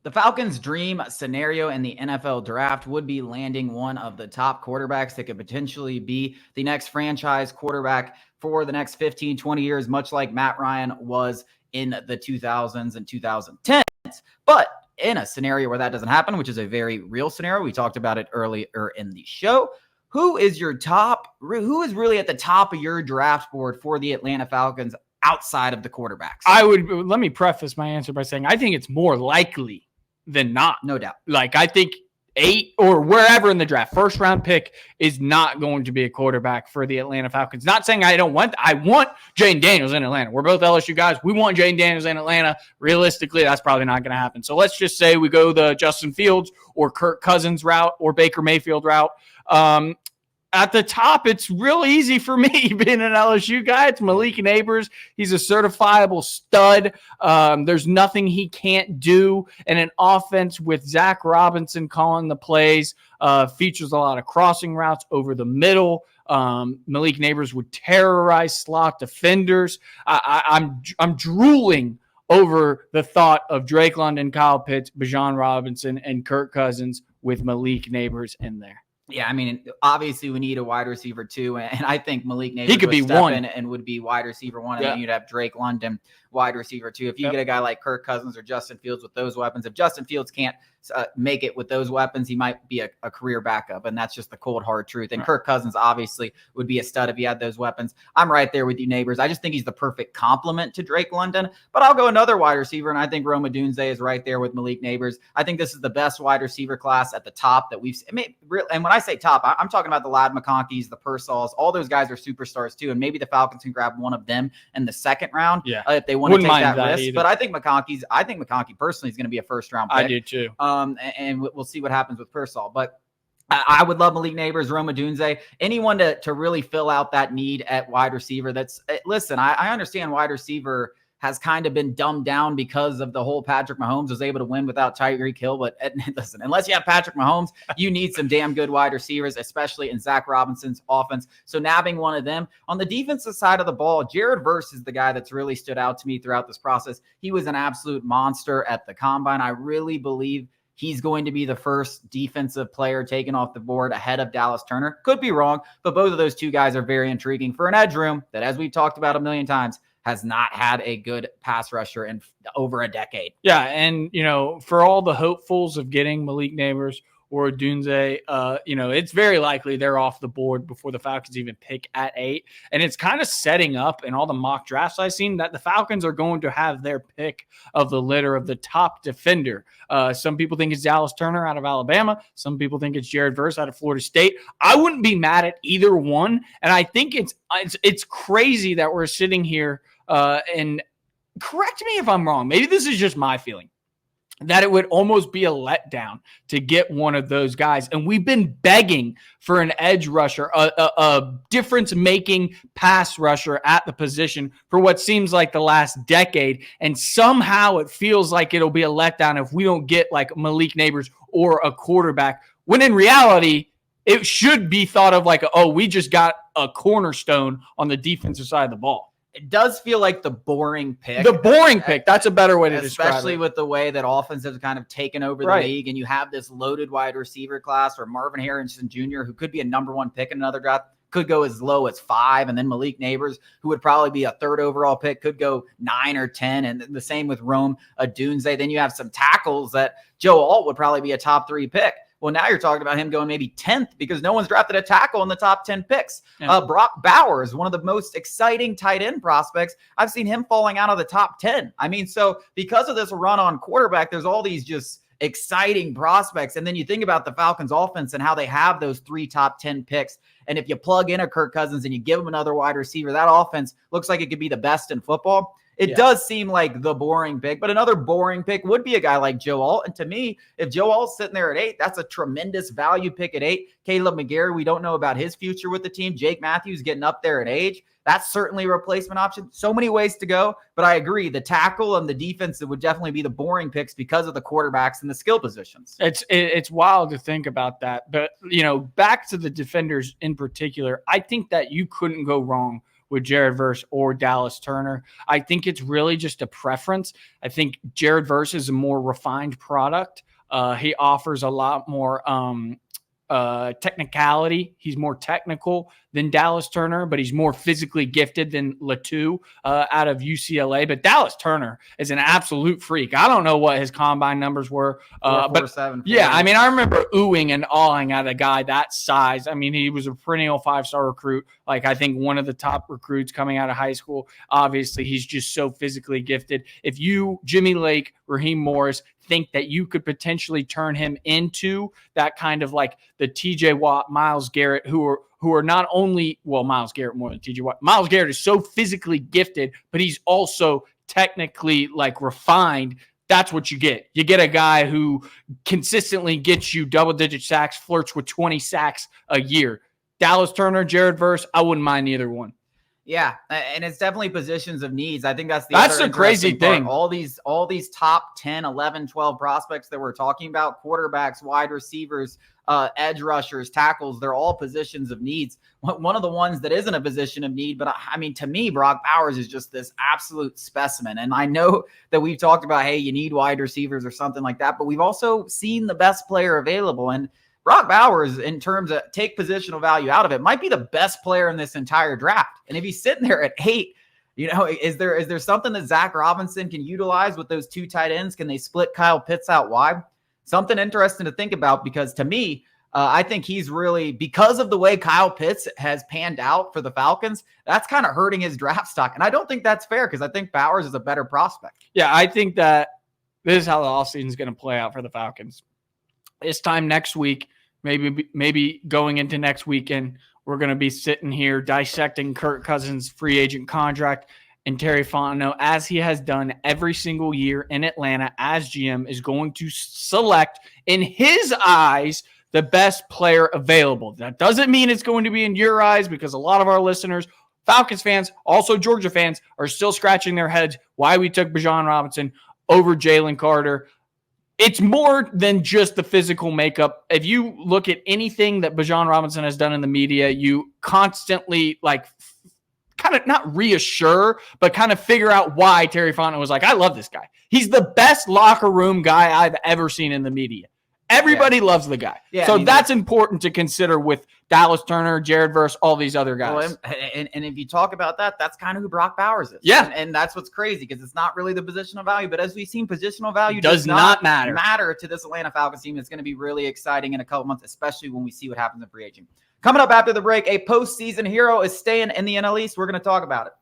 The Falcons' dream scenario in the NFL draft would be landing one of the top quarterbacks that could potentially be the next franchise quarterback for the next 15, 20 years, much like Matt Ryan was in the 2000s and 2010s. But in a scenario where that doesn't happen, which is a very real scenario, we talked about it earlier in the show. Who is really at the top of your draft board for the Atlanta Falcons outside of the quarterbacks? Let me preface my answer by saying I think it's more likely than not. No doubt. Like, I think 8 or wherever in the draft, first round pick is not going to be a quarterback for the Atlanta Falcons. Not saying I want Jayden Daniels in Atlanta. We're both LSU guys. We want Jayden Daniels in Atlanta. Realistically, that's probably not going to happen. So let's just say we go the Justin Fields or Kirk Cousins route or Baker Mayfield route. At the top, it's real easy for me being an LSU guy. It's Malik Nabers. He's a certifiable stud. There's nothing he can't do. And an offense with Zach Robinson calling the plays features a lot of crossing routes over the middle. Malik Nabers would terrorize slot defenders. I'm drooling over the thought of Drake London, Kyle Pitts, Bijan Robinson, and Kirk Cousins with Malik Nabers in there. Yeah, I mean, obviously we need a wide receiver too, and I think Malik Nabers he could be one and would be wide receiver one, and then you'd have Drake London wide receiver two. If you get a guy like Kirk Cousins or Justin Fields with those weapons, if Justin Fields can't make it with those weapons, he might be a career backup, and that's just the cold hard truth. And Kirk Cousins obviously would be a stud if he had those weapons. I'm right there with you, Neighbors. I just think he's the perfect complement to Drake London, but I'll go another wide receiver, and I think Rome Odunze is right there with Malik Nabers. I think this is the best wide receiver class at the top that we've seen. And when I say top, I'm talking about the Ladd McConkeys, the Purcells. All those guys are superstars too, and maybe the Falcons can grab one of them in the second round if they want to take that risk. Either. But I think McConkey personally is going to be a first round pick. I do too. And we'll see what happens with Purcell. But I would love Malik Nabers, Rome Odunze, anyone to really fill out that need at wide receiver. Listen, I understand wide receiver has kind of been dumbed down because of the whole Patrick Mahomes was able to win without Tyreek Hill. But listen, unless you have Patrick Mahomes, you need some damn good wide receivers, especially in Zach Robinson's offense. So nabbing one of them. On the defensive side of the ball, Jared Verse is the guy that's really stood out to me throughout this process. He was an absolute monster at the Combine. I really believe he's going to be the first defensive player taken off the board ahead of Dallas Turner. Could be wrong, but both of those two guys are very intriguing for an edge room that, as we've talked about a million times, has not had a good pass rusher in over a decade. Yeah, and, for all the hopefuls of getting Malik Nabers or Odunze, it's very likely they're off the board before the Falcons even pick at 8. And it's kind of setting up in all the mock drafts I've seen that the Falcons are going to have their pick of the litter of the top defender. Some people think it's Dallas Turner out of Alabama. Some people think it's Jared Verse out of Florida State. I wouldn't be mad at either one. And I think it's crazy that we're sitting here and correct me if I'm wrong. Maybe this is just my feeling, that it would almost be a letdown to get one of those guys. And we've been begging for an edge rusher, a difference-making pass rusher at the position for what seems like the last decade. And somehow it feels like it'll be a letdown if we don't get like Malik Nabers or a quarterback, when in reality, it should be thought of like, we just got a cornerstone on the defensive side of the ball. It does feel like the boring pick. The boring pick. That's a better way to describe it. Especially with the way that offenses have kind of taken over the league, and you have this loaded wide receiver class where Marvin Harrison Jr., who could be a number one pick in another draft, could go as low as 5. And then Malik Nabers, who would probably be a 3rd overall pick, could go 9 or 10. And the same with Rome Odunze. Then you have some tackles that Joe Alt would probably be a top 3 pick. Well, now you're talking about him going maybe 10th because no one's drafted a tackle in the top 10 picks. Yeah. Brock Bowers, one of the most exciting tight end prospects. I've seen him falling out of the top 10. I mean, so because of this run on quarterback, there's all these just exciting prospects. And then you think about the Falcons offense and how they have those 3 top 10 picks. And if you plug in a Kirk Cousins and you give him another wide receiver, that offense looks like it could be the best in football. It does seem like the boring pick, but another boring pick would be a guy like Joe Alt. And to me, if Joe Alt's sitting there at 8, that's a tremendous value pick at 8. Caleb McGarry, we don't know about his future with the team. Jake Matthews getting up there in age. That's certainly a replacement option. So many ways to go, but I agree. The tackle and the defense would definitely be the boring picks because of the quarterbacks and the skill positions. It's wild to think about that. But, back to the defenders in particular, I think that you couldn't go wrong with Jared Verse or Dallas Turner. I think it's really just a preference. I think Jared Verse is a more refined product. He offers a lot more technicality. He's more technical than Dallas Turner, but he's more physically gifted than Latu out of UCLA. But Dallas Turner is an absolute freak. I don't know what his combine numbers were, but 7, yeah, I mean, I remember oohing and awing at a guy that size. I mean, he was a perennial 5-star recruit. Like, I think one of the top recruits coming out of high school. Obviously, he's just so physically gifted. If you, Jimmy Lake, Raheem Morris, think that you could potentially turn him into that kind of like the TJ Watt, Myles Garrett, who are not only, well, Myles Garrett more than TJ Watt. Myles Garrett is so physically gifted, but he's also technically like refined. That's what you get. You get a guy who consistently gets you double-digit sacks, flirts with 20 sacks a year. Dallas Turner, Jared Verse, I wouldn't mind either one. Yeah, and it's definitely positions of needs. I think that's the crazy thing. All these top 10, 11, 12 prospects that we're talking about, quarterbacks, wide receivers, edge rushers, tackles, they're all positions of needs. One of the ones that isn't a position of need, but I mean, to me, Brock Bowers is just this absolute specimen. And I know that we've talked about, hey, you need wide receivers or something like that, but we've also seen the best player available. And Brock Bowers, in terms of take positional value out of it, might be the best player in this entire draft. And if he's sitting there at 8, is there something that Zach Robinson can utilize with those 2 tight ends? Can they split Kyle Pitts out wide? Something interesting to think about, because to me, I think he's really, because of the way Kyle Pitts has panned out for the Falcons, that's kind of hurting his draft stock. And I don't think that's fair, because I think Bowers is a better prospect. Yeah, I think that this is how the offseason is going to play out for the Falcons. This time next week, maybe going into next weekend, we're going to be sitting here dissecting Kirk Cousins' free agent contract, and Terry Fontenot, as he has done every single year in Atlanta as GM, is going to select, in his eyes, the best player available. That doesn't mean it's going to be in your eyes, because a lot of our listeners, Falcons fans, also Georgia fans, are still scratching their heads why we took Bijan Robinson over Jalen Carter. It's more than just the physical makeup. If you look at anything that Bijan Robinson has done in the media, you constantly kind of not reassure, but kind of figure out why Terry Fontenot was like, I love this guy. He's the best locker room guy I've ever seen in the media. Everybody loves the guy. Yeah, so that's important to consider with Dallas Turner, Jared Verse, all these other guys. Well, and if you talk about that, that's kind of who Brock Bowers is. Yeah. And that's what's crazy, because it's not really the positional value. But as we've seen, positional value does not matter to this Atlanta Falcons team. It's going to be really exciting in a couple months, especially when we see what happens in free agent. Coming up after the break, a postseason hero is staying in the NL East. We're going to talk about it.